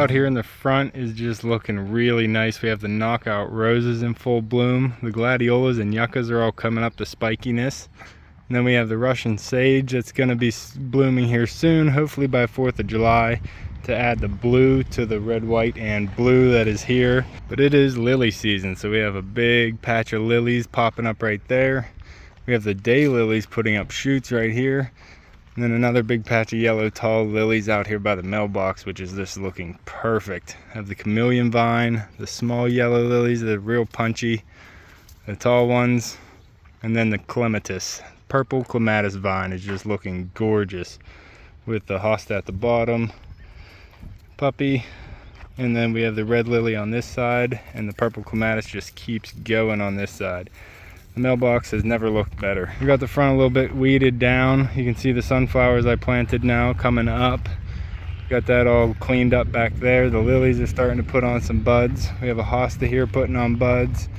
out here in the front is just looking really nice. We have the knockout roses in full bloom. The gladiolas and yuccas are all coming up to spikiness. And then we have the Russian sage that's going to be blooming here soon, hopefully by 4th of July, to add the blue to the red, white, and blue that is here. But it is lily season, so we have a big patch of lilies popping up right there. We have the daylilies putting up shoots right here. And then another big patch of yellow tall lilies out here by the mailbox, which is just looking perfect. I have the chameleon vine, the small yellow lilies that are real punchy, the tall ones, and then the clematis. Purple clematis vine is just looking gorgeous with the hosta at the bottom, puppy, and then we have the red lily on this side, and the purple clematis just keeps going on this side. The mailbox has never looked better. We got the front a little bit weeded down. You can see the sunflowers I planted now coming up. Got that all cleaned up back there. The lilies are starting to put on some buds. We have a hosta here putting on buds,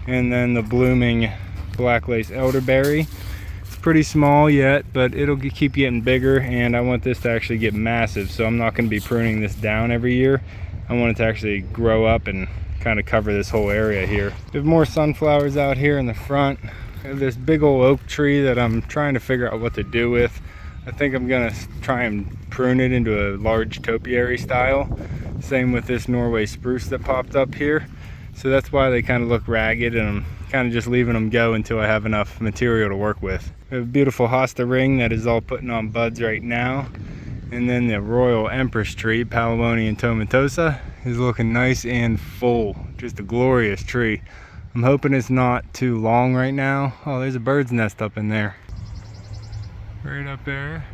and then the blooming black lace elderberry. Pretty small yet, but it'll keep getting bigger, and I want this to actually get massive, so I'm not going to be pruning this down every year. I want it to actually grow up and kind of cover this whole area here. We have more sunflowers out here in the front. I have this big old oak tree that I'm trying to figure out what to do with. I think I'm going to try and prune it into a large topiary style. Same with this Norway spruce that popped up here. So that's why they kind of look ragged, and I'm kind of just leaving them go until I have enough material to work with. We have a beautiful hosta ring that is all putting on buds right now. And then the royal Empress tree, Palamonium tomentosa, is looking nice and full. Just a glorious tree. I'm hoping it's not too long right now. Oh, there's a bird's nest up in there. Right up there.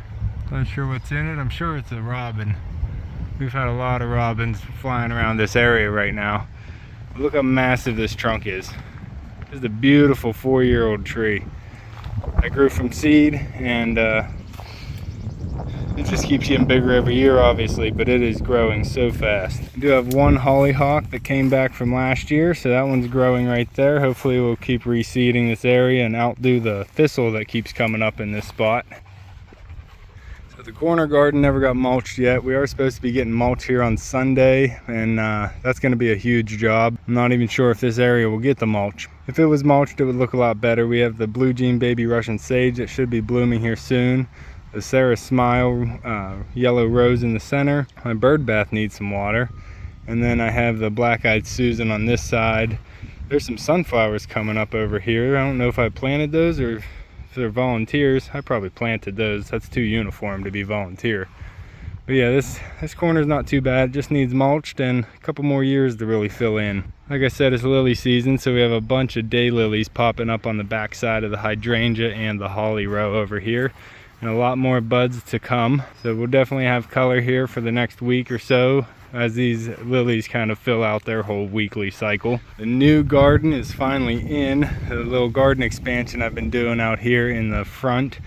Not sure what's in it. I'm sure it's a robin. We've had a lot of robins flying around this area right now. Look how massive this trunk is. This is a beautiful 4-year-old tree. I grew from seed, and it just keeps getting bigger every year, obviously, but it is growing so fast. I do have one hollyhock that came back from last year, so that one's growing right there. Hopefully we'll keep reseeding this area and outdo the thistle that keeps coming up in this spot. So the corner garden never got mulched yet. We are supposed to be getting mulch here on Sunday, and that's going to be a huge job. I'm not even sure if this area will get the mulch. If it was mulched, it would look a lot better. We have the blue jean baby Russian sage that should be blooming here soon. The Sarah Smile yellow rose in the center. My bird bath needs some water. And then I have the black-eyed Susan on this side. There's some sunflowers coming up over here. I don't know if I planted those or if they're volunteers. I probably planted those. That's too uniform to be volunteer. But yeah, this corner's not too bad. It just needs mulched and a couple more years to really fill in. Like I said, it's lily season, so we have a bunch of daylilies popping up on the back side of the hydrangea and the holly row over here. And a lot more buds to come. So we'll definitely have color here for the next week or so as these lilies kind of fill out their whole weekly cycle. The new garden is finally in. The little garden expansion I've been doing out here in the front.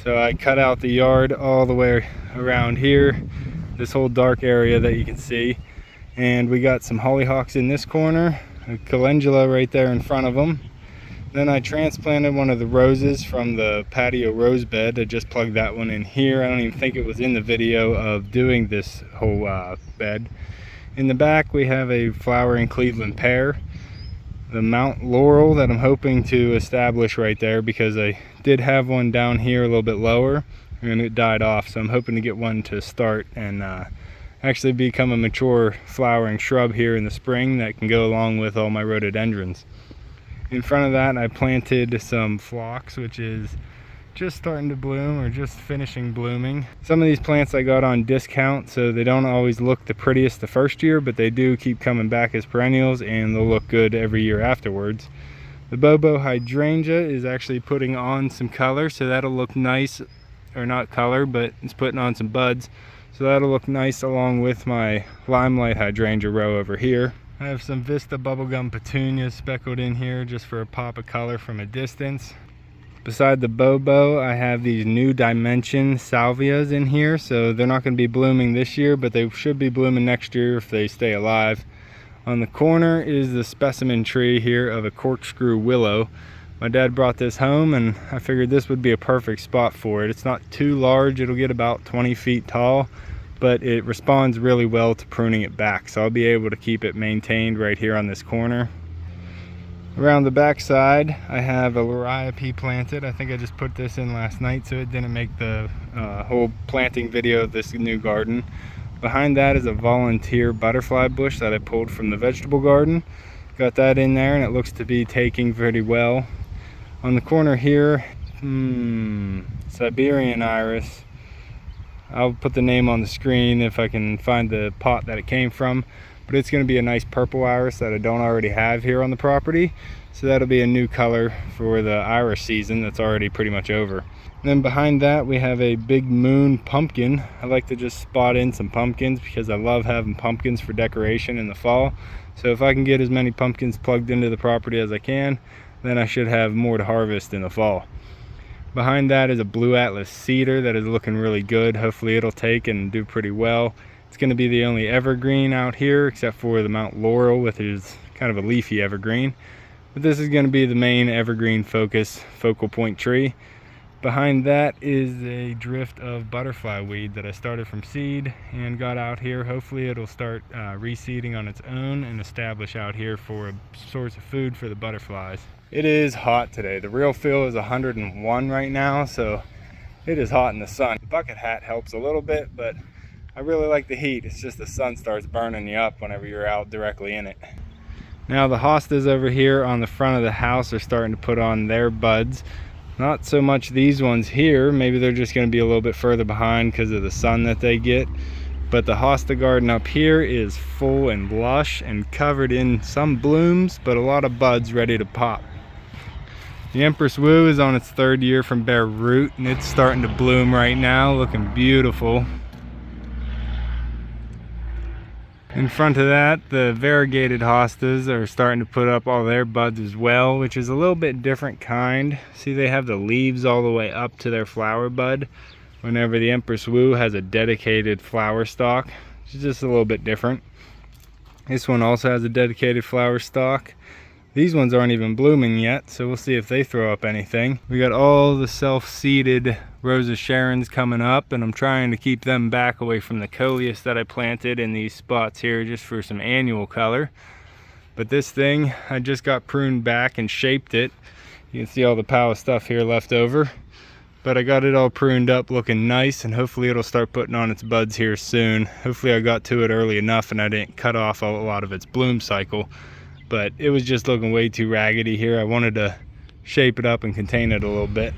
So I cut out the yard all the way around here, this whole dark area that you can see. And we got some hollyhocks in this corner, a calendula right there in front of them. Then I transplanted one of the roses from the patio rose bed. I just plugged that one in here. I don't even think it was in the video of doing this whole bed. In the back we have a flowering Cleveland pear. The Mount Laurel that I'm hoping to establish right there, because I did have one down here a little bit lower and it died off. So I'm hoping to get one to start and actually become a mature flowering shrub here in the spring that can go along with all my rhododendrons. In front of that I planted some phlox, which is just starting to bloom or just finishing blooming. Some of these plants I got on discount, so they don't always look the prettiest the first year, but they do keep coming back as perennials and they'll look good every year afterwards. The Bobo Hydrangea is actually putting on some color, so that'll look nice, or not color, but it's putting on some buds. So that'll look nice along with my limelight hydrangea row over here. I have some Vista bubblegum petunias speckled in here just for a pop of color from a distance. Beside the Bobo, I have these New Dimension salvias in here, so they're not going to be blooming this year, but they should be blooming next year if they stay alive. On the corner is the specimen tree here of a Corkscrew Willow. My dad brought this home and I figured this would be a perfect spot for it. It's not too large, it'll get about 20 feet tall, but it responds really well to pruning it back. So I'll be able to keep it maintained right here on this corner. Around the back side, I have a Lilies planted. I think I just put this in last night, so it didn't make the whole planting video of this new garden. Behind that is a volunteer butterfly bush that I pulled from the vegetable garden. Got that in there, and it looks to be taking pretty well. On the corner here, Siberian Iris. I'll put the name on the screen if I can find the pot that it came from. But it's going to be a nice purple iris that I don't already have here on the property. So that'll be a new color for the iris season that's already pretty much over. And then behind that we have a big moon pumpkin. I like to just spot in some pumpkins because I love having pumpkins for decoration in the fall. So if I can get as many pumpkins plugged into the property as I can, then I should have more to harvest in the fall. Behind that is a blue atlas cedar that is looking really good. Hopefully it'll take and do pretty well. It's going to be the only evergreen out here except for the Mount Laurel, which is kind of a leafy evergreen. But this is going to be the main evergreen focal point tree. Behind that is a drift of butterfly weed that I started from seed and got out here. Hopefully it'll start reseeding on its own and establish out here for a source of food for the butterflies. It is hot today. The real feel is 101 right now, so it is hot in the sun. The bucket hat helps a little bit, but I really like the heat. It's just the sun starts burning you up whenever you're out directly in it. Now the hostas over here on the front of the house are starting to put on their buds. Not so much these ones here. Maybe they're just going to be a little bit further behind because of the sun that they get. But the hosta garden up here is full and lush and covered in some blooms, but a lot of buds ready to pop. The Empress Woo is on its 3rd year from bare root, and it's starting to bloom right now, looking beautiful. In front of that, the Variegated Hostas are starting to put up all their buds as well, which is a little bit different kind. See, they have the leaves all the way up to their flower bud, whenever the Empress Woo has a dedicated flower stalk, which is just a little bit different. This one also has a dedicated flower stalk. These ones aren't even blooming yet, so we'll see if they throw up anything. We got all the self-seeded Rosa Sharons coming up, and I'm trying to keep them back away from the coleus that I planted in these spots here just for some annual color. But this thing, I just got pruned back and shaped it. You can see all the pile of stuff here left over. But I got it all pruned up looking nice, and hopefully it'll start putting on its buds here soon. Hopefully I got to it early enough and I didn't cut off a lot of its bloom cycle. But it was just looking way too raggedy here. I wanted to shape it up and contain it a little bit.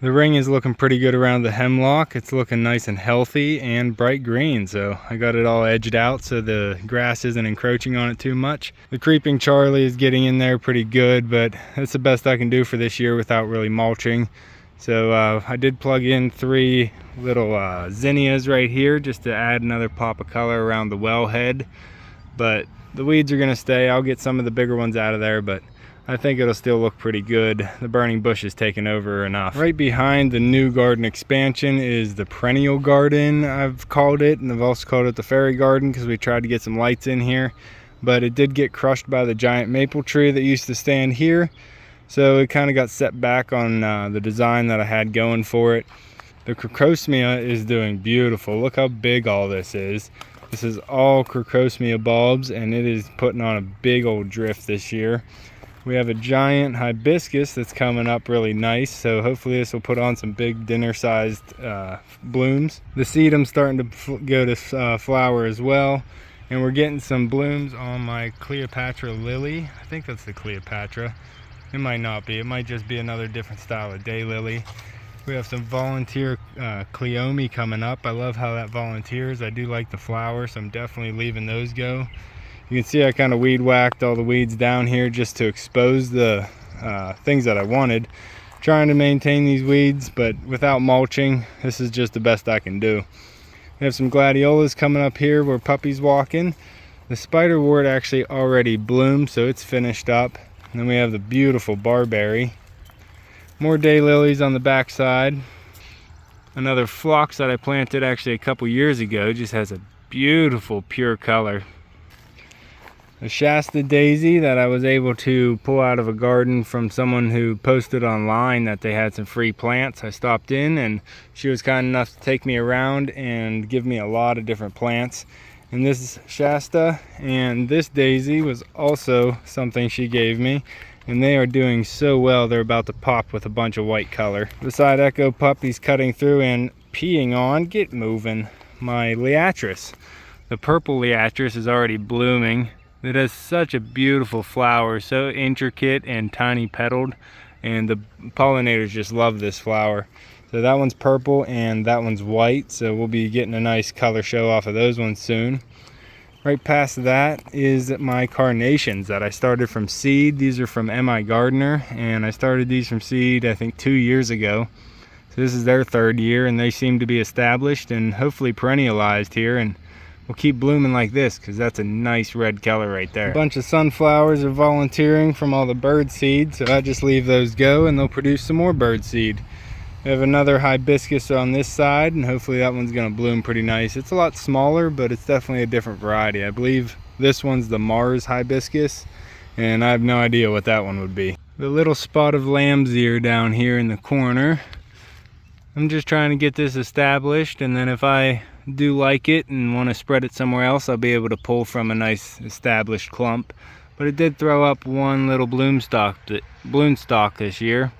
The ring is looking pretty good around the hemlock. It's looking nice and healthy and bright green, so I got it all edged out so the grass isn't encroaching on it too much. The creeping Charlie is getting in there pretty good, but that's the best I can do for this year without really mulching. So I did plug in 3 little zinnias right here just to add another pop of color around the wellhead. But the weeds are gonna stay. I'll get some of the bigger ones out of there, but I think it'll still look pretty good. The burning bush is taking over enough. Right behind the new garden expansion is the Perennial Garden, I've called it, and I've also called it the Fairy Garden because we tried to get some lights in here. But it did get crushed by the giant maple tree that used to stand here. So it kind of got set back on the design that I had going for it. The Crocosmia is doing beautiful. Look how big all this is. This is all Crocosmia bulbs, and it is putting on a big old drift this year. We have a giant hibiscus that's coming up really nice, so hopefully this will put on some big dinner-sized blooms. The sedum's starting to go to flower as well, and we're getting some blooms on my Cleopatra Lily. I think that's the Cleopatra. It might not be. It might just be another different style of daylily. We have some volunteer Cleome coming up. I love how that volunteers. I do like the flower, so I'm definitely leaving those go. You can see I kind of weed whacked all the weeds down here just to expose the things that I wanted. Trying to maintain these weeds, but without mulching, this is just the best I can do. We have some gladiolas coming up here where puppy's walking. The spiderwort actually already bloomed, so it's finished up. And then we have the beautiful barberry. More daylilies on the back side. Another phlox that I planted actually a couple years ago, just has a beautiful pure color. a Shasta Daisy that I was able to pull out of a garden from someone who posted online that they had some free plants. I stopped in and she was kind enough to take me around and give me a lot of different plants. And this is Shasta, and this daisy was also something she gave me. And they are doing so well, they're about to pop with a bunch of white color. Beside Echo Puppy's cutting through and peeing on, get moving, my Liatris. The purple Liatris is already blooming. It has such a beautiful flower, so intricate and tiny petaled, and the pollinators just love this flower. So that one's purple and that one's white, so we'll be getting a nice color show off of those ones soon. Right past that is my Carnations that I started from seed. These are from MI Gardener, and I started these from seed I think 2 years ago. So this is their third year, and they seem to be established and hopefully perennialized here, and will keep blooming like this because that's a nice red color right there. A bunch of sunflowers are volunteering from all the bird seed, so I just leave those go and they'll produce some more bird seed. We have another hibiscus on this side, and hopefully that one's going to bloom pretty nice. It's a lot smaller, but it's definitely a different variety. I believe this one's the Mars hibiscus, and I have no idea what that one would be. The little spot of lamb's ear down here in the corner. I'm just trying to get this established, and then if I do like it and want to spread it somewhere else, I'll be able to pull from a nice established clump. But it did throw up one little bloom stalk this year.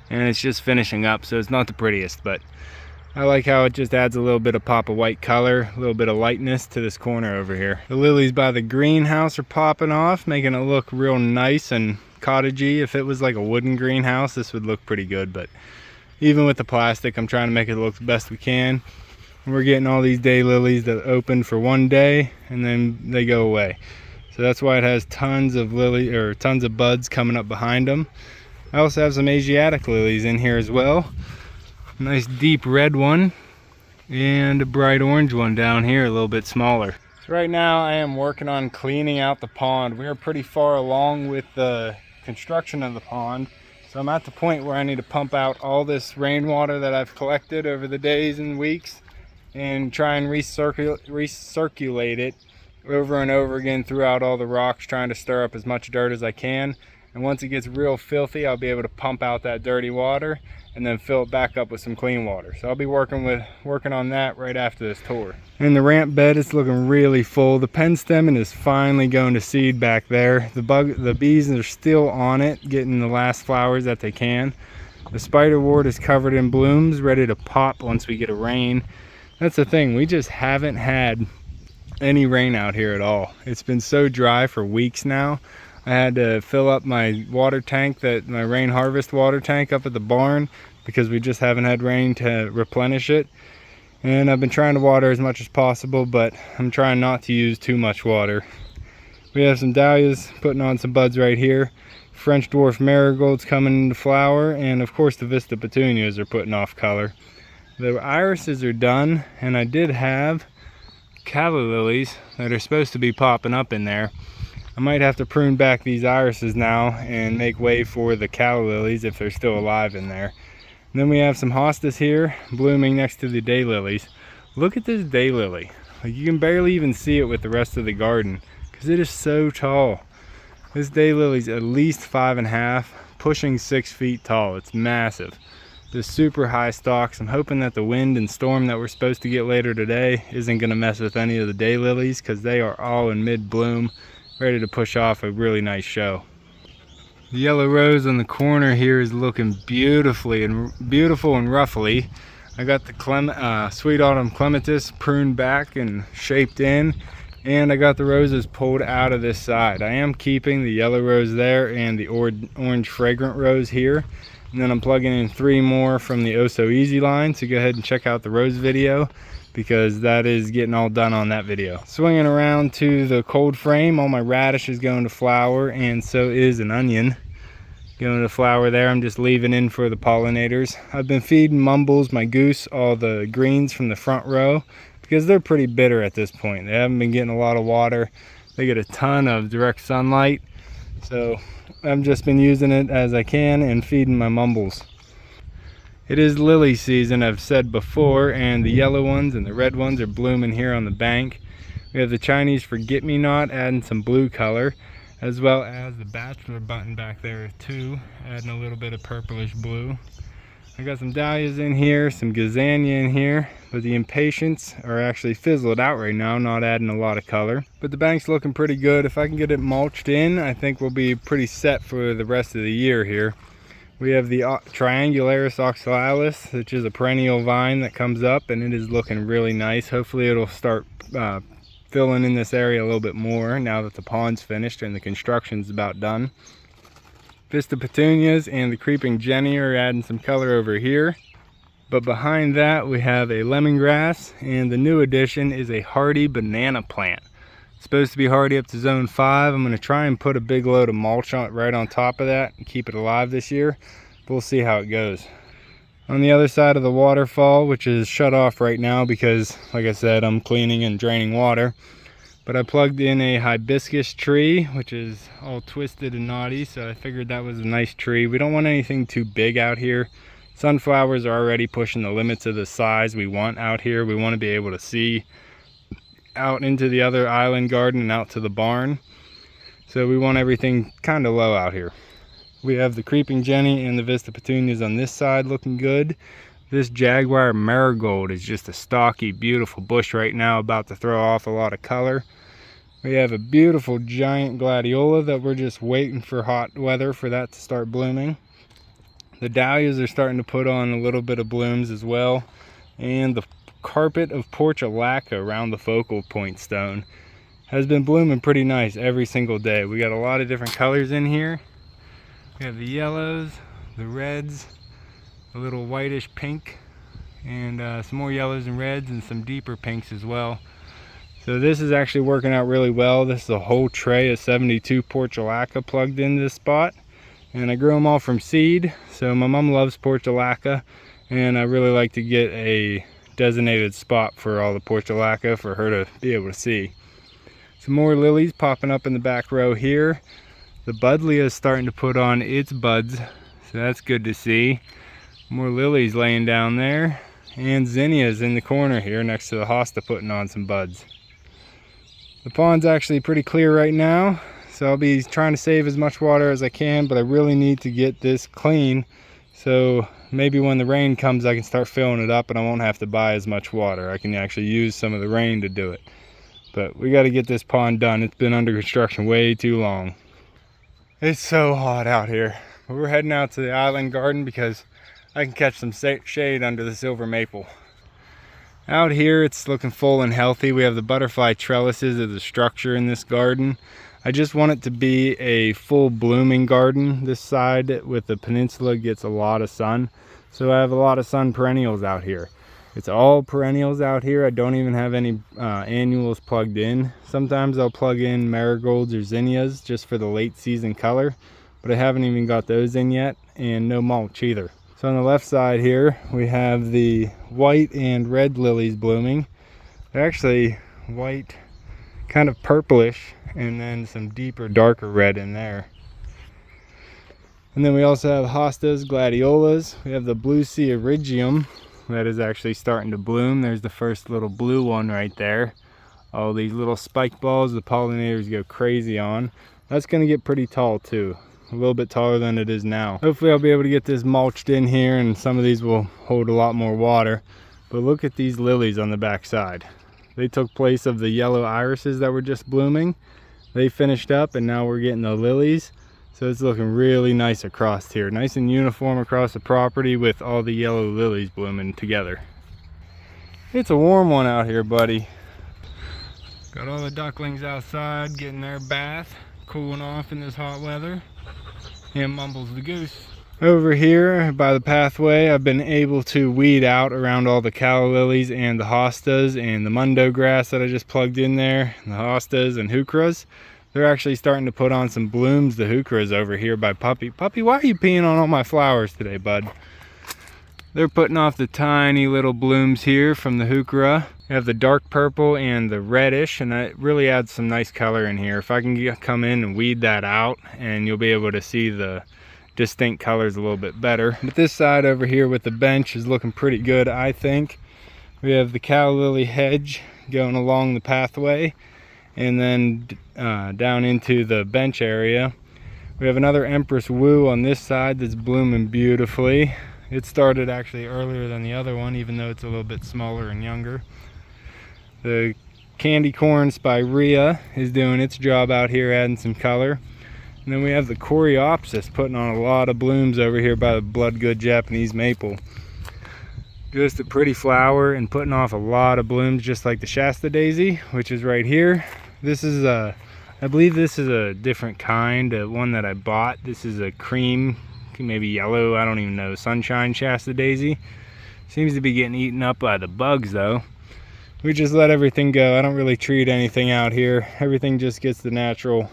And it's just finishing up, so it's not the prettiest, but I like how it just adds a little bit of pop of white color, a little bit of lightness to this corner over here. The lilies by the greenhouse are popping off, making it look real nice and cottagey. If it was like a wooden greenhouse, this would look pretty good, but even with the plastic, I'm trying to make it look the best we can. And we're getting all these daylilies that open for one day and then they go away. So that's why it has tons of tons of buds coming up behind them. I also have some Asiatic lilies in here as well. A nice deep red one and a bright orange one down here, a little bit smaller. So right now I am working on cleaning out the pond. We are pretty far along with the construction of the pond. So I'm at the point where I need to pump out all this rainwater that I've collected over the days and weeks and try and recirculate it over and over again throughout all the rocks, trying to stir up as much dirt as I can. And once it gets real filthy, I'll be able to pump out that dirty water and then fill it back up with some clean water. So I'll be working on that right after this tour. In the ramp bed, it's looking really full. The penstemon is finally going to seed back there. The bees are still on it, getting the last flowers that they can. The spiderwort is covered in blooms, ready to pop once we get a rain. That's the thing, we just haven't had any rain out here at all. It's been so dry for weeks now. I had to fill up my water tank, my rain harvest water tank up at the barn, because we just haven't had rain to replenish it. And I've been trying to water as much as possible, but I'm trying not to use too much water. We have some dahlias putting on some buds right here. French dwarf marigolds coming into flower, and of course the vista petunias are putting off color. The irises are done, and I did have calla lilies that are supposed to be popping up in there. I might have to prune back these irises now and make way for the calla lilies if they're still alive in there. And then we have some hostas here blooming next to the daylilies. Look at this daylily. Like, you can barely even see it with the rest of the garden because it is so tall. This daylily's at least 5.5, pushing 6 feet tall. It's massive. The super high stalks. I'm hoping that the wind and storm that we're supposed to get later today isn't going to mess with any of the daylilies because they are all in mid bloom, ready to push off a really nice show. The yellow rose on the corner here is looking beautiful and ruffly. I got the sweet autumn clematis pruned back and shaped in, and I got the roses pulled out of this side. I am keeping the yellow rose there and the orange fragrant rose here, and then I'm plugging in 3 more from the Oh So Easy line, so go ahead and check out the rose video, because that is getting all done on that video. Swinging around to the cold frame, all my radish is going to flower, and so is an onion going to flower there. I'm just leaving in for the pollinators. I've been feeding Mumbles, my goose, all the greens from the front row because they're pretty bitter at this point. They haven't been getting a lot of water. They get a ton of direct sunlight, so I've just been using it as I can and feeding my Mumbles. It is lily season, I've said before, and the yellow ones and the red ones are blooming here on the bank. We have the Chinese forget-me-not adding some blue color, as well as the bachelor button back there too, adding a little bit of purplish blue. I got some dahlias in here, some gazania in here, but the impatiens are actually fizzled out right now, not adding a lot of color. But the bank's looking pretty good. If I can get it mulched in, I think we'll be pretty set for the rest of the year here. We have the Triangularis Oxalis, which is a perennial vine that comes up, and it is looking really nice. Hopefully it'll start filling in this area a little bit more now that the pond's finished and the construction's about done. Vista petunias and the creeping jenny are adding some color over here. But behind that we have a lemongrass, and the new addition is a hardy banana plant. It's supposed to be hardy up to zone 5. I'm going to try and put a big load of mulch right on top of that and keep it alive this year. But we'll see how it goes. On the other side of the waterfall, which is shut off right now because, like I said, I'm cleaning and draining water. But I plugged in a hibiscus tree, which is all twisted and knotty, so I figured that was a nice tree. We don't want anything too big out here. Sunflowers are already pushing the limits of the size we want out here. We want to be able to see out into the other island garden and out to the barn. So we want everything kind of low out here. We have the creeping jenny and the vista petunias on this side looking good. This Jaguar Marigold is just a stocky, beautiful bush right now, about to throw off a lot of color. We have a beautiful giant gladiola that we're just waiting for hot weather for that to start blooming. The dahlias are starting to put on a little bit of blooms as well. And the carpet of portulaca around the focal point stone has been blooming pretty nice every single day. We got a lot of different colors in here. We have the yellows, the reds, a little whitish pink, and some more yellows and reds and some deeper pinks as well. So this is actually working out really well. This is a whole tray of 72 portulaca plugged into this spot, and I grew them all from seed. So my mom loves portulaca, and I really like to get a designated spot for all the portulaca for her to be able to see. Some more lilies popping up in the back row here. The buddleia is starting to put on its buds, so that's good to see. More lilies laying down there, and zinnias in the corner here next to the hosta putting on some buds. The pond's actually pretty clear right now, so I'll be trying to save as much water as I can, but I really need to get this clean, so maybe when the rain comes I can start filling it up and I won't have to buy as much water. I can actually use some of the rain to do it. But we got to get this pond done. It's been under construction way too long. It's so hot out here. We're heading out to the island garden because I can catch some shade under the silver maple. Out here it's looking full and healthy. We have the butterfly trellises as the structure in this garden. I just want it to be a full blooming garden. This side with the peninsula gets a lot of sun, so I have a lot of sun perennials out here. It's all perennials out here. I don't even have any annuals plugged in. Sometimes I'll plug in marigolds or zinnias just for the late season color, but I haven't even got those in yet, and no mulch either. So on the left side here we have the white and red lilies blooming. They're actually white, kind of purplish, and then some deeper darker red in there. And then we also have hostas, gladiolas. We have the blue sea iridium that is actually starting to bloom. There's the first little blue one right there. All these little spike balls the pollinators go crazy on. That's going to get pretty tall too. A little bit taller than it is now. Hopefully I'll be able to get this mulched in here, and some of these will hold a lot more water. But look at these lilies on the back side. They took place of the yellow irises that were just blooming. They finished up, and now we're getting the lilies. So it's looking really nice across here. Nice and uniform across the property with all the yellow lilies blooming together. It's a warm one out here, buddy. Got all the ducklings outside getting their bath, cooling off in this hot weather. And Mumbles the goose. Over here by the pathway I've been able to weed out around all the calla lilies and the hostas and the mundo grass that I just plugged in there, and the hostas and heucheras. They're actually starting to put on some blooms, the heucheras over here by Puppy. Puppy, why are you peeing on all my flowers today, bud? They're putting off the tiny little blooms here from the heuchera. You have the dark purple and the reddish, and that really adds some nice color in here. If I can come in and weed that out, and you'll be able to see the distinct colors a little bit better. But this side over here with the bench is looking pretty good, I think. We have the Calla Lily hedge going along the pathway, and then down into the bench area. We have another Empress woo on this side that's blooming beautifully. It started actually earlier than the other one, even though it's a little bit smaller and younger. The candy corn spirea is doing its job out here, adding some color. And then we have the Coreopsis putting on a lot of blooms over here by the blood good Japanese maple. Just a pretty flower and putting off a lot of blooms, just like the Shasta Daisy, which is right here. This is I believe this is a different kind, one that I bought. This is a cream, maybe yellow, I don't even know, sunshine Shasta Daisy. Seems to be getting eaten up by the bugs though. We just let everything go. I don't really treat anything out here. Everything just gets the natural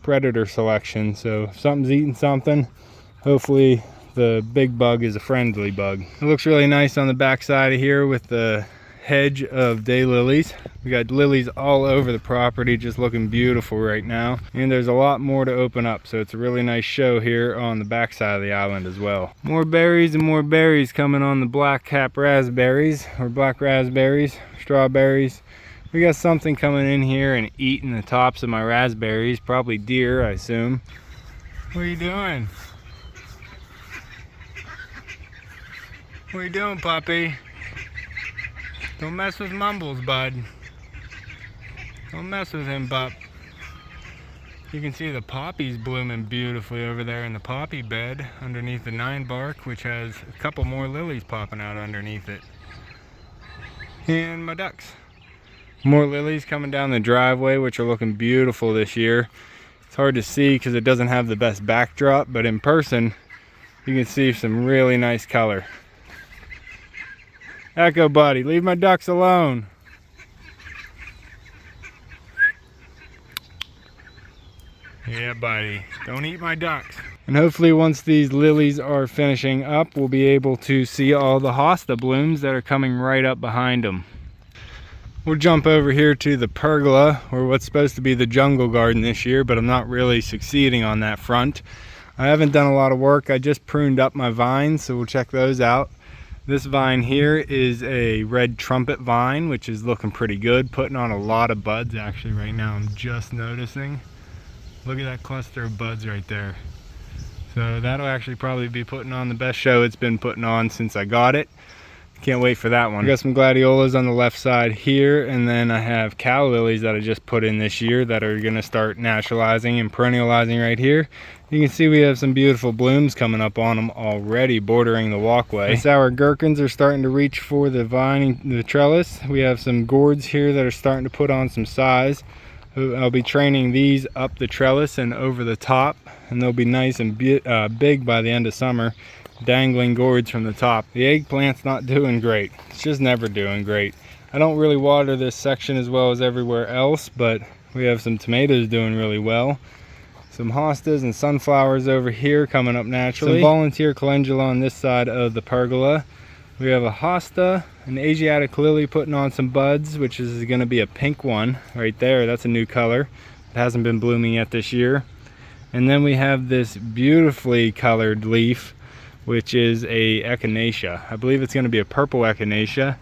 predator selection. So if something's eating something, hopefully the big bug is a friendly bug. It looks really nice on the back side of here with the hedge of daylilies. We got lilies all over the property, just looking beautiful right now. And there's a lot more to open up, so it's a really nice show here on the back side of the island as well. More berries and more berries coming on the black cap raspberries, or black raspberries, strawberries. We got something coming in here and eating the tops of my raspberries, probably deer, I assume. What are you doing? What are you doing, puppy? Don't mess with Mumbles, bud. Don't mess with him, pup. You can see the poppies blooming beautifully over there in the poppy bed underneath the 9 bark, which has a couple more lilies popping out underneath it. And my ducks. More lilies coming down the driveway, which are looking beautiful this year. It's hard to see because it doesn't have the best backdrop, but in person, you can see some really nice color. Echo buddy, leave my ducks alone. Yeah buddy, don't eat my ducks. And hopefully once these lilies are finishing up, we'll be able to see all the hosta blooms that are coming right up behind them. We'll jump over here to the pergola, or what's supposed to be the jungle garden this year, but I'm not really succeeding on that front. I haven't done a lot of work. I just pruned up my vines, so we'll check those out. This vine here is a red trumpet vine, which is looking pretty good, putting on a lot of buds actually right now. I'm just noticing. Look at that cluster of buds right there. So that'll actually probably be putting on the best show it's been putting on since I got it. Can't wait for that one. I got some gladiolas on the left side here, and then I have calla lilies that I just put in this year that are gonna start naturalizing and perennializing right here. You can see we have some beautiful blooms coming up on them already, bordering the walkway. The sour gherkins are starting to reach for the vine, the trellis. We have some gourds here that are starting to put on some size. I'll be training these up the trellis and over the top, and they'll be nice and big by the end of summer. Dangling gourds from the top. The eggplant's not doing great. It's just never doing great. I don't really water this section as well as everywhere else, but we have some tomatoes doing really well. Some hostas and sunflowers over here coming up naturally. Some volunteer calendula on this side of the pergola. We have a hosta, an Asiatic lily putting on some buds, which is going to be a pink one right there. That's a new color. It hasn't been blooming yet this year. And then we have this beautifully colored leaf, which is a Echinacea. I believe it's going to be a purple Echinacea,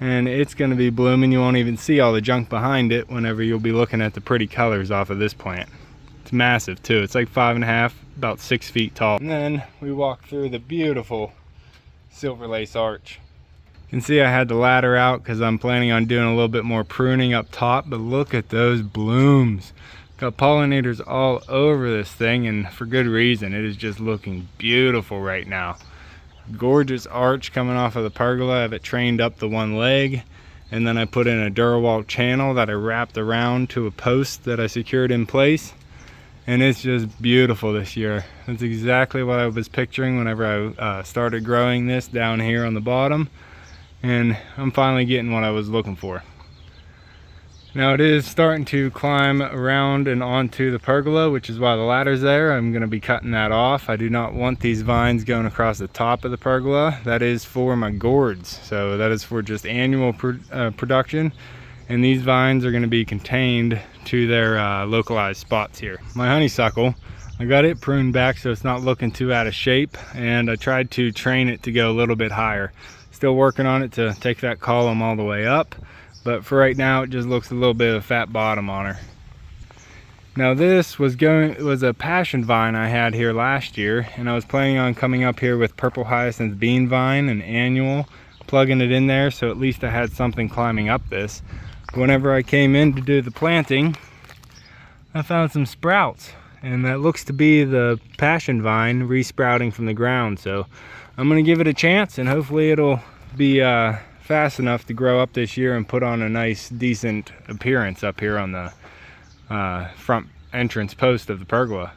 and it's going to be blooming. You won't even see all the junk behind it whenever you'll be looking at the pretty colors off of this plant. It's massive too. It's like 5.5, about 6 feet tall. And then we walk through the beautiful silver lace arch. You can see I had the ladder out because I'm planning on doing a little bit more pruning up top, but look at those blooms. Got pollinators all over this thing, and for good reason. It is just looking beautiful right now. Gorgeous arch coming off of the pergola. I have it trained up the one leg, and then I put in a Durawalt channel that I wrapped around to a post that I secured in place, and it's just beautiful this year. That's exactly what I was picturing whenever I started growing this down here on the bottom, and I'm finally getting what I was looking for. Now it is starting to climb around and onto the pergola, which is why the ladder's there. I'm going to be cutting that off. I do not want these vines going across the top of the pergola. That is for my gourds, so that is for just annual production, and these vines are going to be contained to their localized spots here. My honeysuckle, I got it pruned back so it's not looking too out of shape, and I tried to train it to go a little bit higher. Still working on it to take that column all the way up, but for right now it just looks a little bit of a fat bottom on her. Now this was a passion vine I had here last year, and I was planning on coming up here with purple hyacinth bean vine, an annual, plugging it in there so at least I had something climbing up this. Whenever I came in to do the planting, I found some sprouts, and that looks to be the passion vine resprouting from the ground. So I'm gonna give it a chance, and hopefully it'll be fast enough to grow up this year and put on a nice decent appearance up here on the front entrance post of the pergola.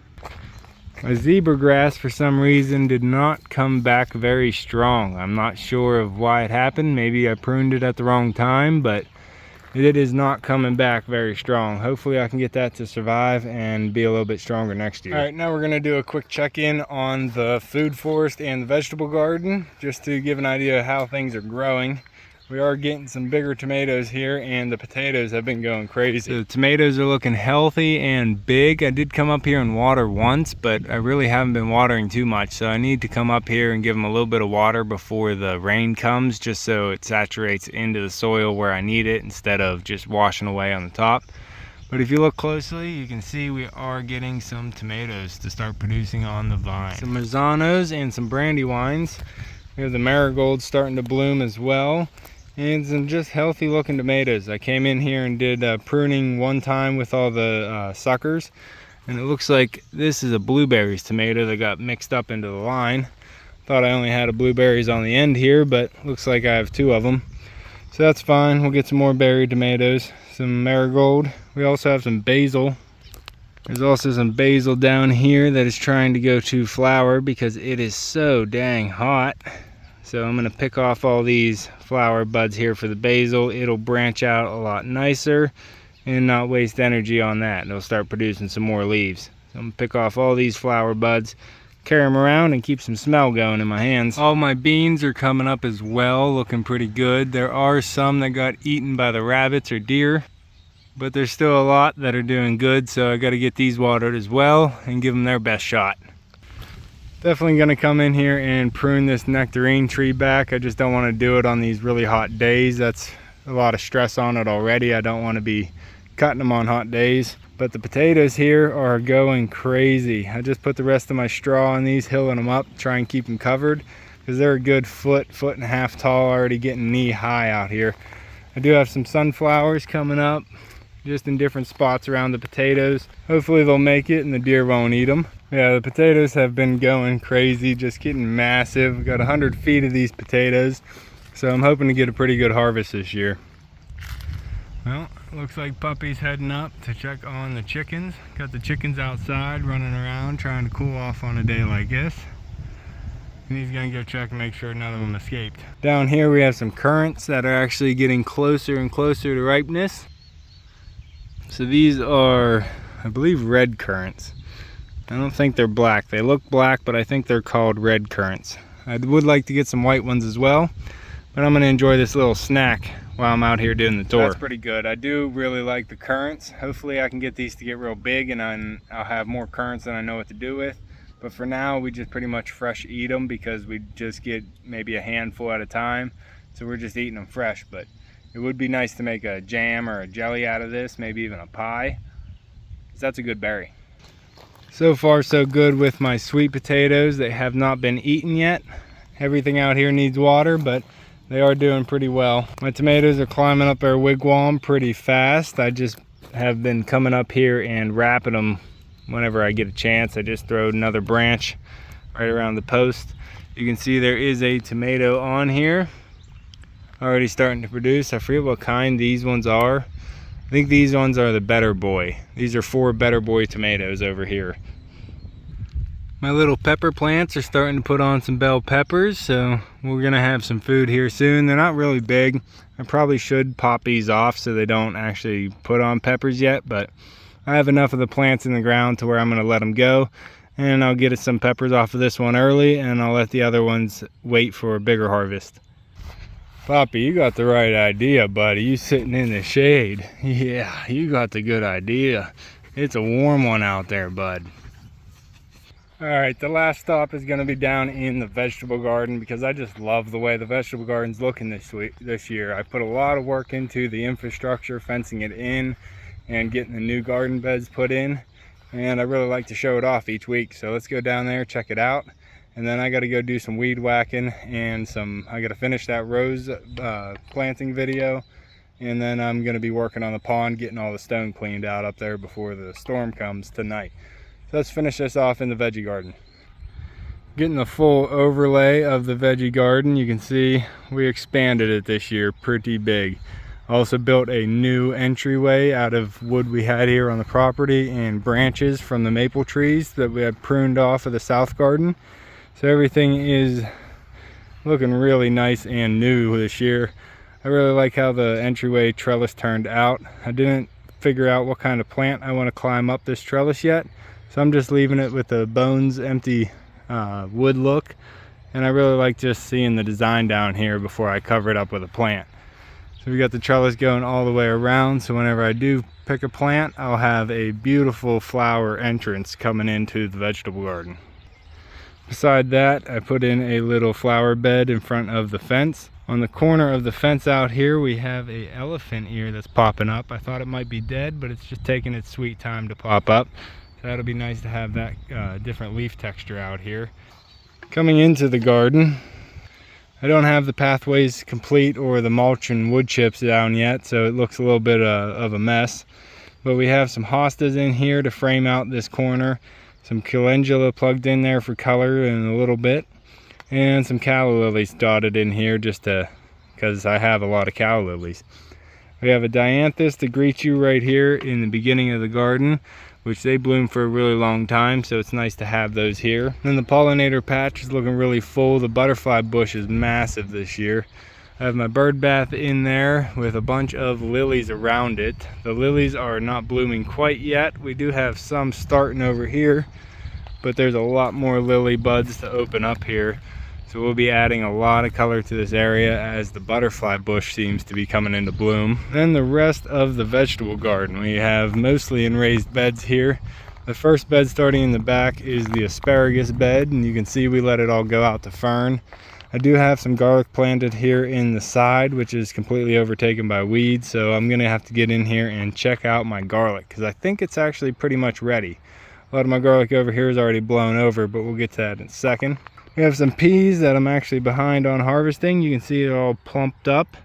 My zebra grass for some reason did not come back very strong. I'm not sure of why it happened. Maybe I pruned it at the wrong time, but it is not coming back very strong. Hopefully I can get that to survive and be a little bit stronger next year. All right, now we're gonna do a quick check-in on the food forest and the vegetable garden, just to give an idea of how things are growing. We are getting some bigger tomatoes here, and the potatoes have been going crazy. The tomatoes are looking healthy and big. I did come up here and water once, but I really haven't been watering too much, so I need to come up here and give them a little bit of water before the rain comes, just so it saturates into the soil where I need it instead of just washing away on the top. But if you look closely, you can see we are getting some tomatoes to start producing on the vine. Some Mazzanos and some brandywines. We have the marigolds starting to bloom as well, and some just healthy looking tomatoes. I came in here and did pruning one time with all the suckers, and it looks like this is a blueberries tomato that got mixed up into the line. Thought I only had a blueberries on the end here, but looks like I have two of them, so that's fine. We'll get some more berry tomatoes, some marigold. We also have some basil. There's also some basil down here that is trying to go to flower because it is so dang hot. So I'm going to pick off all these flower buds here for the basil. It'll branch out a lot nicer and not waste energy on that. And it'll start producing some more leaves. So I'm going to pick off all these flower buds, carry them around, and keep some smell going in my hands. All my beans are coming up as well, looking pretty good. There are some that got eaten by the rabbits or deer, but there's still a lot that are doing good. So I got to get these watered as well and give them their best shot. Definitely going to come in here and prune this nectarine tree back. I just don't want to do it on these really hot days. That's a lot of stress on it already. I don't want to be cutting them on hot days. But the potatoes here are going crazy. I just put the rest of my straw on these, hilling them up, try and keep them covered, because they're a good foot and a half tall, already getting knee high out here. I do have some sunflowers coming up, just in different spots around the potatoes. Hopefully they'll make it and the deer won't eat them. Yeah, the potatoes have been going crazy, just getting massive. We've got 100 feet of these potatoes, so I'm hoping to get a pretty good harvest this year. Well, looks like Puppy's heading up to check on the chickens. Got the chickens outside running around trying to cool off on a day like this. And he's gonna go check and make sure none of them escaped. Down here we have some currants that are actually getting closer and closer to ripeness. So these are, I believe, red currants. I don't think they're black. They look black, but I think they're called red currants. I would like to get some white ones as well, but I'm gonna enjoy this little snack while I'm out here doing the tour. That's pretty good. I do really like the currants. Hopefully I can get these to get real big and I'll have more currants than I know what to do with. But for now, we just pretty much fresh eat them because we just get maybe a handful at a time. So we're just eating them fresh, but it would be nice to make a jam or a jelly out of this, maybe even a pie, because that's a good berry. So far so good with my sweet potatoes. They have not been eaten yet. Everything out here needs water, but they are doing pretty well. My tomatoes are climbing up our wigwam pretty fast. I just have been coming up here and wrapping them whenever I get a chance. I just throw another branch right around the post. You can see there is a tomato on here already starting to produce. I forget what kind these ones are. I think these ones are the Better Boy. These are 4 Better Boy tomatoes over here. My little pepper plants are starting to put on some bell peppers, so we're gonna have some food here soon. They're not really big. I probably should pop these off so they don't actually put on peppers yet, but I have enough of the plants in the ground to where I'm gonna let them go, and I'll get some peppers off of this one early, and I'll let the other ones wait for a bigger harvest. Poppy, you got the right idea, buddy. You sitting in the shade. Yeah, you got the good idea. It's a warm one out there, bud. All right, the last stop is going to be down in the vegetable garden because I just love the way the vegetable garden's looking this year. I put a lot of work into the infrastructure, fencing it in, and getting the new garden beds put in. And I really like to show it off each week. So let's go down there, check it out. And then I got to go do some weed whacking and I got to finish that rose planting video. And then I'm going to be working on the pond, getting all the stone cleaned out up there before the storm comes tonight. So let's finish this off in the veggie garden. Getting the full overlay of the veggie garden. You can see we expanded it this year pretty big. Also built a new entryway out of wood we had here on the property and branches from the maple trees that we had pruned off of the south garden. So everything is looking really nice and new this year. I really like how the entryway trellis turned out. I didn't figure out what kind of plant I want to climb up this trellis yet. So I'm just leaving it with the bones empty wood look. And I really like just seeing the design down here before I cover it up with a plant. So we got the trellis going all the way around. So whenever I do pick a plant, I'll have a beautiful flower entrance coming into the vegetable garden. Beside that, I put in a little flower bed in front of the fence. On the corner of the fence out here, we have an elephant ear that's popping up. I thought it might be dead, but it's just taking its sweet time to pop up. So that'll be nice to have that different leaf texture out here. Coming into the garden, I don't have the pathways complete or the mulch and wood chips down yet, so it looks a little bit of a mess. But we have some hostas in here to frame out this corner. Some calendula plugged in there for color in a little bit. And some calla lilies dotted in here just because I have a lot of calla lilies. We have a dianthus to greet you right here in the beginning of the garden, which they bloom for a really long time, so it's nice to have those here. Then the pollinator patch is looking really full. The butterfly bush is massive this year. I have my bird bath in there with a bunch of lilies around it. The lilies are not blooming quite yet. We do have some starting over here, but there's a lot more lily buds to open up here. So we'll be adding a lot of color to this area as the butterfly bush seems to be coming into bloom. Then the rest of the vegetable garden, we have mostly in raised beds here. The first bed starting in the back is the asparagus bed, and you can see we let it all go out to fern. I do have some garlic planted here in the side, which is completely overtaken by weeds, so I'm gonna have to get in here and check out my garlic because I think it's actually pretty much ready. A lot of my garlic over here is already blown over, but we'll get to that in a second. We have some peas that I'm actually behind on harvesting. You can see it all plumped up.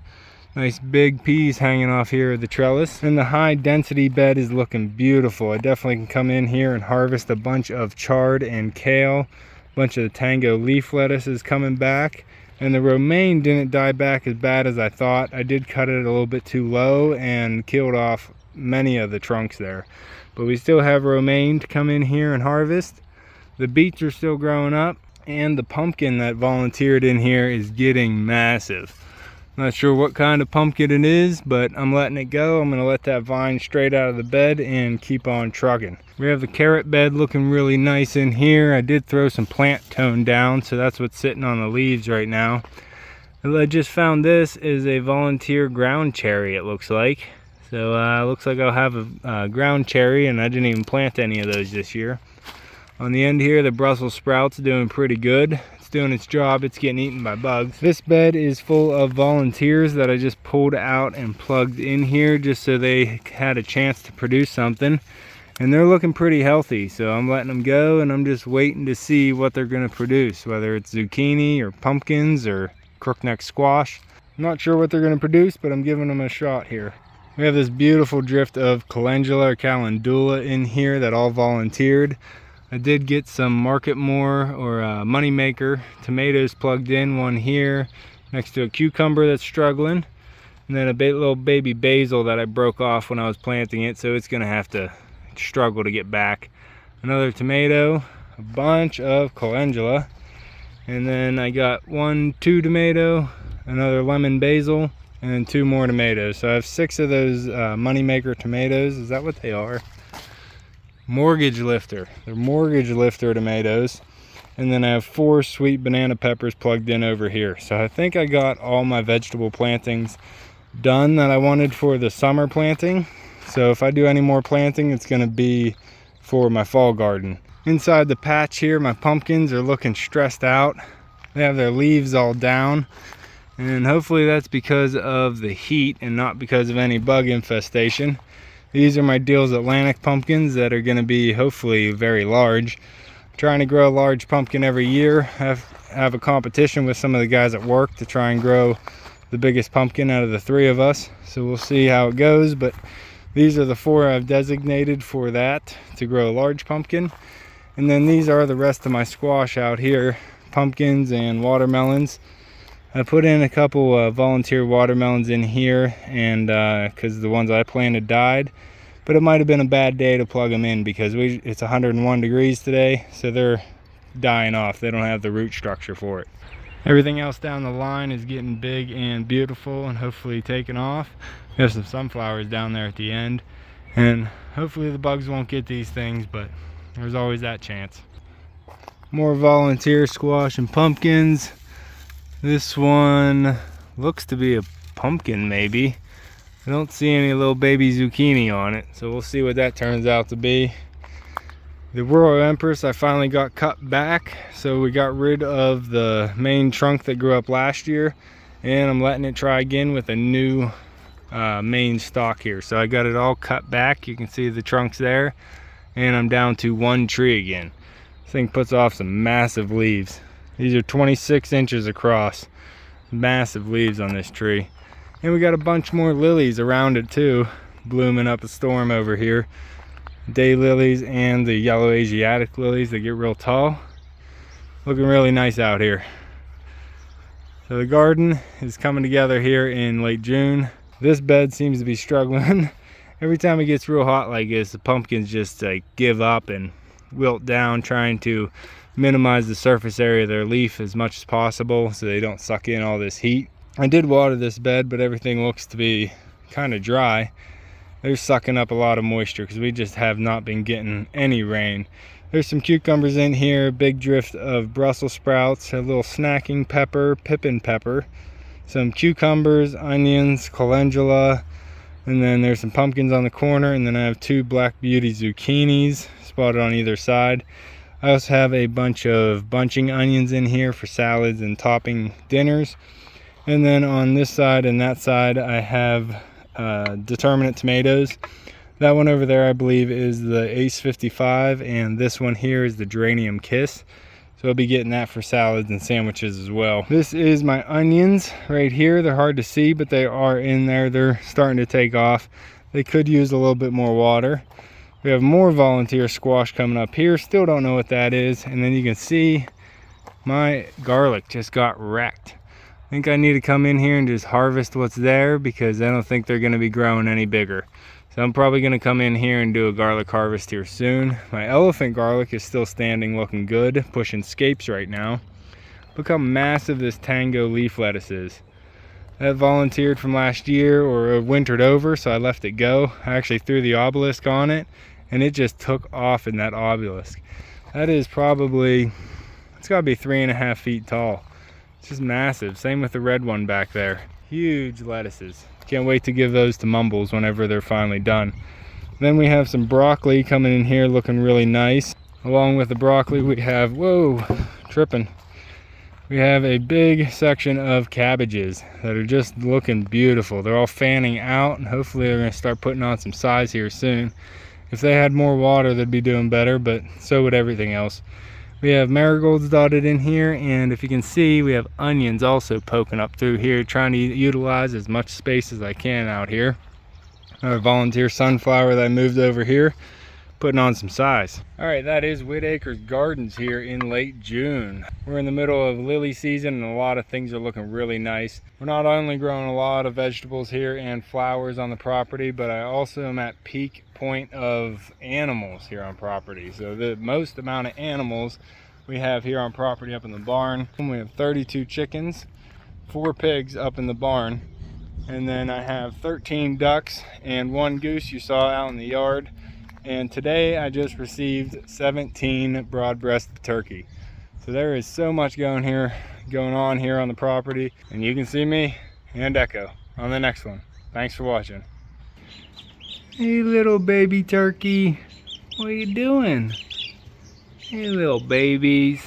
Nice big peas hanging off here of the trellis. And the high density bed is looking beautiful. I definitely can come in here and harvest a bunch of chard and kale. A bunch of the tango leaf lettuce is coming back. And the romaine didn't die back as bad as I thought. I did cut it a little bit too low and killed off many of the trunks there. But we still have romaine to come in here and harvest. The beets are still growing up. And the pumpkin that volunteered in here is getting massive. Not sure what kind of pumpkin it is, but I'm letting it go. I'm going to let that vine straight out of the bed and keep on trucking. We have the carrot bed looking really nice in here. I did throw some plant tone down, so that's what's sitting on the leaves right now. I just found this is a volunteer ground cherry, it looks like. So looks like I'll have a ground cherry, and I didn't even plant any of those this year. On the end here, the Brussels sprout's doing pretty good. It's doing its job. It's getting eaten by bugs. This bed is full of volunteers that I just pulled out and plugged in here just so they had a chance to produce something. And they're looking pretty healthy, so I'm letting them go and I'm just waiting to see what they're going to produce, whether it's zucchini or pumpkins or crookneck squash. I'm not sure what they're going to produce, but I'm giving them a shot here. We have this beautiful drift of calendula or calendula in here that all volunteered. I did get some Market More or Moneymaker tomatoes plugged in, one here next to a cucumber that's struggling, and then a little baby basil that I broke off when I was planting it, so it's gonna have to struggle to get back. Another tomato, a bunch of calendula, and then I got 2 tomato, another lemon basil, and then 2 more tomatoes. So I have 6 of those Moneymaker tomatoes. Is that what they are? Mortgage lifter. They're mortgage lifter tomatoes. And then I have 4 sweet banana peppers plugged in over here. So I think I got all my vegetable plantings done that I wanted for the summer planting. So if I do any more planting, it's going to be for my fall garden. Inside the patch here, my pumpkins are looking stressed out. They have their leaves all down, and hopefully that's because of the heat and not because of any bug infestation. These are my Deals Atlantic pumpkins that are going to be hopefully very large. I'm trying to grow a large pumpkin every year. Have a competition with some of the guys at work to try and grow the biggest pumpkin out of the three of us. So we'll see how it goes, but these are the 4 I've designated for that, to grow a large pumpkin. And then these are the rest of my squash out here, pumpkins and watermelons. I put in a couple volunteer watermelons in here, and because the ones I planted died, but it might have been a bad day to plug them in because it's 101 degrees today, so they're dying off. They don't have the root structure for it. Everything else down the line is getting big and beautiful and hopefully taking off. We have some sunflowers down there at the end, and hopefully the bugs won't get these things, but there's always that chance. More volunteer squash and pumpkins. This one looks to be a pumpkin maybe. I don't see any little baby zucchini on it, so we'll see what that turns out to be. The Royal Empress I finally got cut back, so we got rid of the main trunk that grew up last year, and I'm letting it try again with a new main stalk here. So I got it all cut back. You can see the trunks there, and I'm down to 1 tree again. This thing puts off some massive leaves. These are 26 inches across. Massive leaves on this tree. And we got a bunch more lilies around it too, blooming up a storm over here. Day lilies and the yellow Asiatic lilies that get real tall. Looking really nice out here. So the garden is coming together here in late June. This bed seems to be struggling. Every time it gets real hot like this, the pumpkins just like give up and wilt down, trying to minimize the surface area of their leaf as much as possible so they don't suck in all this heat. I did water this bed, but everything looks to be kind of dry. They're sucking up a lot of moisture because we just have not been getting any rain. There's some cucumbers in here, a big drift of Brussels sprouts, a little snacking pepper, pippin pepper, some cucumbers, onions, calendula, and then there's some pumpkins on the corner, and then I have 2 Black Beauty zucchinis spotted on either side. I also have a bunch of bunching onions in here for salads and topping dinners. And then on this side and that side I have determinate tomatoes. That one over there I believe is the Ace 55, and this one here is the Geranium Kiss. So I'll be getting that for salads and sandwiches as well. This is my onions right here. They're hard to see, but they are in there. They're starting to take off. They could use a little bit more water. We have more volunteer squash coming up here. Still don't know what that is. And then you can see my garlic just got wrecked. I think I need to come in here and just harvest what's there because I don't think they're going to be growing any bigger. So I'm probably going to come in here and do a garlic harvest here soon. My elephant garlic is still standing, looking good, pushing scapes right now. Look how massive this tango leaf lettuce is. That volunteered from last year or wintered over, so I left it go. I actually threw the obelisk on it, and it just took off in that obelisk. That is probably, it's got to be 3.5 feet tall. It's just massive. Same with the red one back there. Huge lettuces. Can't wait to give those to Mumbles whenever they're finally done. Then we have some broccoli coming in here looking really nice. Along with the broccoli we have, whoa, tripping. We have a big section of cabbages that are just looking beautiful. They're all fanning out, and hopefully they're going to start putting on some size here soon. If they had more water, they'd be doing better, but so would everything else. We have marigolds dotted in here, and if you can see, we have onions also poking up through here, trying to utilize as much space as I can out here. Our volunteer sunflower that I moved over here, putting on some size. All right, that is Whitt Acres Gardens here in late June. We're in the middle of lily season, and a lot of things are looking really nice. We're not only growing a lot of vegetables here and flowers on the property, but I also am at peak point of animals here on property. So the most amount of animals we have here on property up in the barn. We have 32 chickens, 4 pigs up in the barn, and then I have 13 ducks and 1 goose you saw out in the yard. And today I just received 17 broad-breasted turkey. So there is so much going on here on the property, and you can see me and Echo on the next one. Thanks for watching. Hey little baby turkey, what are you doing? Hey, little babies.